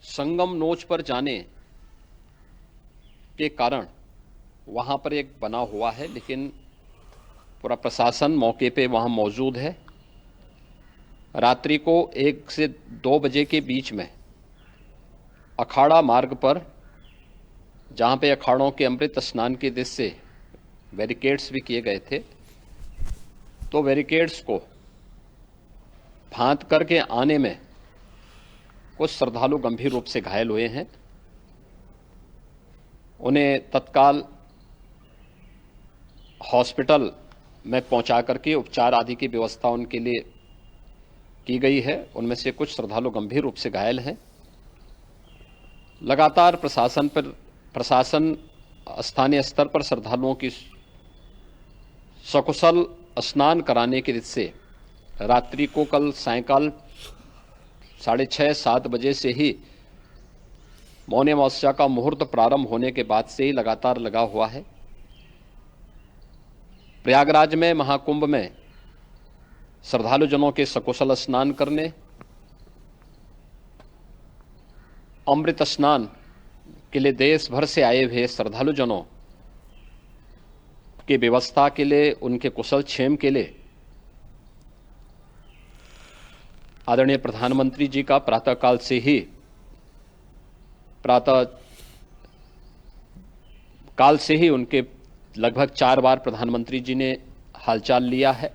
संगम नोच पर जाने के कारण वहां पर एक बना हुआ है, लेकिन पूरा प्रशासन मौके पे वहां मौजूद है। रात्रि को 1 से 2 बजे के बीच में अखाड़ा मार्ग पर, जहां पे अखाड़ों के अमृत स्नान के दृश्य से बैरिकेड्स भी किए गए थे, तो बैरिकेड्स को फांद करके आने में कुछ श्रद्धालु गंभीर रूप से घायल हुए हैं। उन्हें तत्काल हॉस्पिटल में पहुंचा करके उपचार आदि की व्यवस्था उनके लिए की गई है। उनमें से कुछ श्रद्धालु गंभीर रूप से घायल हैं। लगातार प्रशासन स्थानीय स्तर पर श्रद्धालुओं की सकुशल स्नान कराने के दृष्टि से रात्रि को कल सायंकाल 6:30-7 बजे से ही मौनी अमावस्या का मुहूर्त प्रारंभ होने के बाद से ही लगातार लगा हुआ है। प्रयागराज में महाकुंभ में श्रद्धालु जनों के सकुशल स्नान करने, अमृत स्नान के लिए देश भर से आए हुए श्रद्धालु जनों की व्यवस्था के लिए, उनके कुशल क्षेम के लिए आदरणीय प्रधानमंत्री जी का प्रातःकाल से ही उनके लगभग 4 बार प्रधानमंत्री जी ने हालचाल लिया है।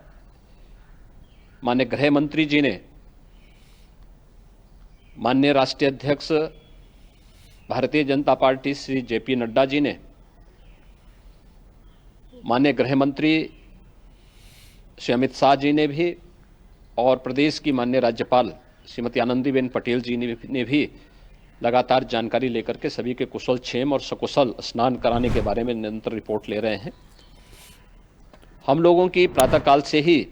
माननीय गृह मंत्री जी ने, माननीय राष्ट्रीय अध्यक्ष भारतीय जनता पार्टी श्री जेपी नड्डा जी ने, माननीय गृह मंत्री श्री अमित शाह जी ने भी, और प्रदेश की माननीय राज्यपाल श्रीमती आनंदीबेन पटेल जी ने भी लगातार जानकारी लेकर के सभी के कुशल क्षेम और सकुशल स्नान कराने के बारे में निरंतर रिपोर्ट ले रहे हैं। हम लोगों की प्रातःकाल से ही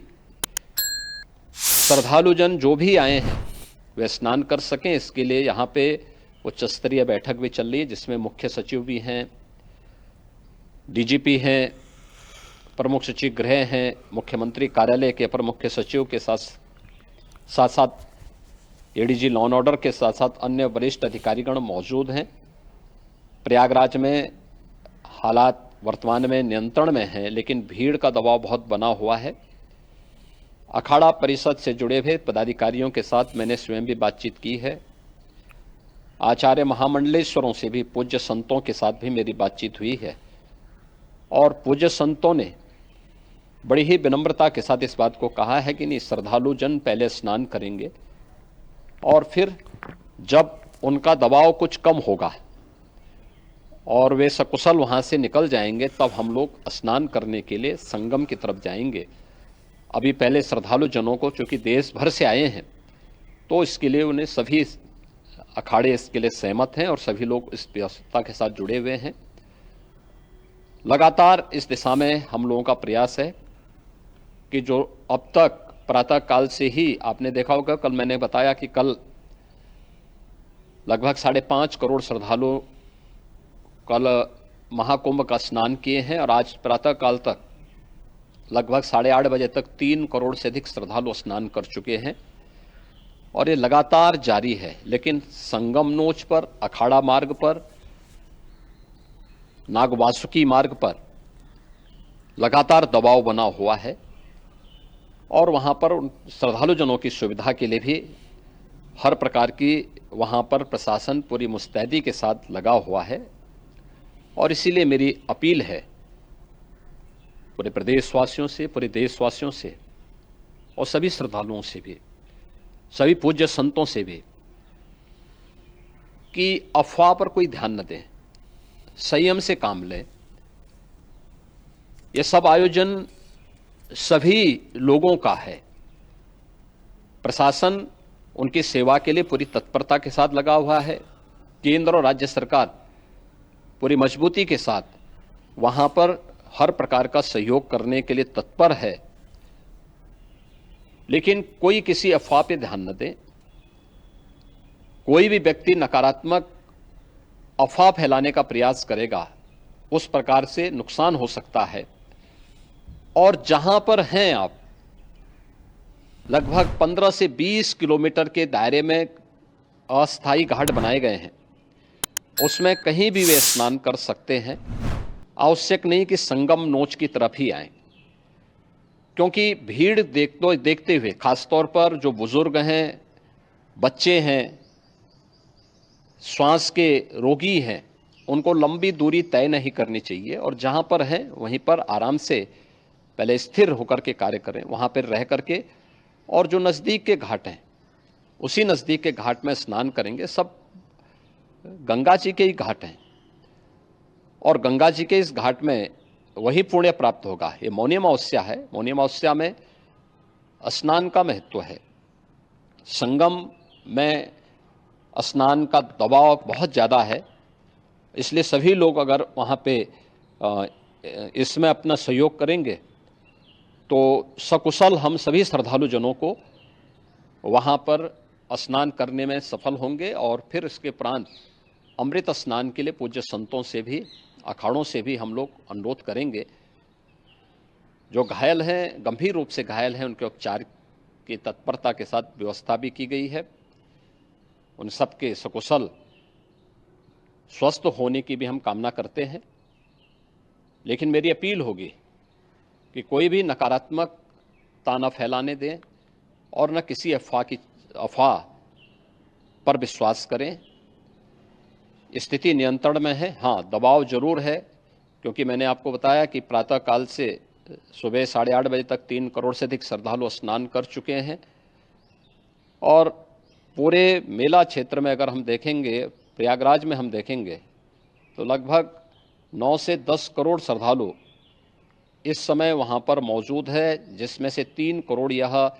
श्रद्धालु जन जो भी आए हैं वे स्नान कर सकें, इसके लिए यहाँ पे उच्च स्तरीय बैठक भी चल रही है, जिसमें मुख्य सचिव भी हैं, डीजीपी हैं, प्रमुख सचिव गृह हैं, मुख्यमंत्री कार्यालय के अपर मुख्य सचिव के साथ एडीजी लॉ एंड ऑर्डर के साथ साथ अन्य वरिष्ठ अधिकारीगण मौजूद हैं। प्रयागराज में हालात वर्तमान में नियंत्रण में हैं, लेकिन भीड़ का दबाव बहुत बना हुआ है। अखाड़ा परिषद से जुड़े हुए पदाधिकारियों के साथ मैंने स्वयं भी बातचीत की है। आचार्य महामंडलेश्वरों से भी, पूज्य संतों के साथ भी मेरी बातचीत हुई है, और पूज्य संतों ने बड़ी ही विनम्रता के साथ इस बात को कहा है कि नहीं, श्रद्धालु जन पहले स्नान करेंगे और फिर जब उनका दबाव कुछ कम होगा और वे सकुशल वहां से निकल जाएंगे, तब हम लोग स्नान करने के लिए संगम की तरफ जाएंगे। अभी पहले श्रद्धालु जनों को, चूंकि देश भर से आए हैं, तो इसके लिए उन्हें सभी अखाड़े इसके लिए सहमत हैं और सभी लोग इस व्यवस्था के साथ जुड़े हुए हैं। लगातार इस दिशा में हम लोगों का प्रयास है कि जो अब तक प्रातःकाल से ही आपने देखा होगा, कल मैंने बताया कि कल लगभग 5.5 करोड़ श्रद्धालु कल महाकुंभ का स्नान किए हैं, और आज प्रातःकाल तक लगभग 8:30 बजे तक 3 करोड़ से अधिक श्रद्धालु स्नान कर चुके हैं, और ये लगातार जारी है। लेकिन संगम नोच पर, अखाड़ा मार्ग पर, नागवासुकी मार्ग पर लगातार दबाव बना हुआ है, और वहां पर श्रद्धालु जनों की सुविधा के लिए भी हर प्रकार की वहां पर प्रशासन पूरी मुस्तैदी के साथ लगा हुआ है। और इसीलिए मेरी अपील है पूरे प्रदेशवासियों से, पूरे देशवासियों से, और सभी श्रद्धालुओं से भी, सभी पूज्य संतों से भी, कि अफवाह पर कोई ध्यान न दें, संयम से काम लें। यह सब आयोजन सभी लोगों का है। प्रशासन उनकी सेवा के लिए पूरी तत्परता के साथ लगा हुआ है। केंद्र और राज्य सरकार पूरी मजबूती के साथ वहां पर हर प्रकार का सहयोग करने के लिए तत्पर है। लेकिन कोई किसी अफवाह पे ध्यान न दे। कोई भी व्यक्ति नकारात्मक अफवाह फैलाने का प्रयास करेगा, उस प्रकार से नुकसान हो सकता है। और जहां पर हैं आप, लगभग 15 से 20 किलोमीटर के दायरे में अस्थायी घाट बनाए गए हैं उसमें कहीं भी वे स्नान कर सकते हैं। आवश्यक नहीं कि संगम नोच की तरफ ही आएं, क्योंकि भीड़ देखते हुए खासतौर पर जो बुजुर्ग हैं, बच्चे हैं, श्वास के रोगी हैं, उनको लंबी दूरी तय नहीं करनी चाहिए और जहां पर हैं वहीं पर आराम से पहले स्थिर होकर के कार्य करें, वहां पर रह करके, और जो नज़दीक के घाट हैं उसी नज़दीक के घाट में स्नान करेंगे। सब गंगा जी के ही घाट हैं और गंगा जी के इस घाट में वही पुण्य प्राप्त होगा। ये मौनी अमावस्या है, मौनी अमावस्या में स्नान का महत्व है। संगम में स्नान का दबाव बहुत ज़्यादा है, इसलिए सभी लोग अगर वहाँ पे इसमें अपना सहयोग करेंगे तो सकुशल हम सभी श्रद्धालु जनों को वहाँ पर स्नान करने में सफल होंगे और फिर इसके उपरांत अमृत स्नान के लिए पूज्य संतों से भी, अखाड़ों से भी हम लोग अनुरोध करेंगे। जो घायल हैं, गंभीर रूप से घायल हैं, उनके उपचार की तत्परता के साथ व्यवस्था भी की गई है। उन सबके सकुशल स्वस्थ होने की भी हम कामना करते हैं। लेकिन मेरी अपील होगी कि कोई भी नकारात्मकता न फैलाने दें और न किसी अफवाह पर विश्वास करें। स्थिति नियंत्रण में है, हाँ दबाव जरूर है, क्योंकि मैंने आपको बताया कि प्रातःकाल से सुबह 8:30 बजे तक 3 करोड़ से अधिक श्रद्धालु स्नान कर चुके हैं और पूरे मेला क्षेत्र में अगर हम देखेंगे, प्रयागराज में हम देखेंगे तो लगभग 9 से 10 करोड़ श्रद्धालु इस समय वहाँ पर मौजूद है, जिसमें से 3 करोड़ यह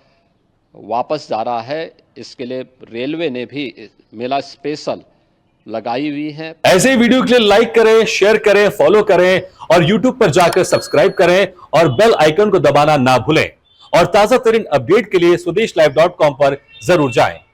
वापस जा रहा है। इसके लिए रेलवे ने भी मेला स्पेशल लगाई हुई है। ऐसे ही वीडियो के लिए लाइक करें, शेयर करें, फॉलो करें और YouTube पर जाकर सब्सक्राइब करें और बेल आइकन को दबाना ना भूलें। और ताजा तरीन अपडेट के लिए swedeshlive.com पर जरूर जाएं।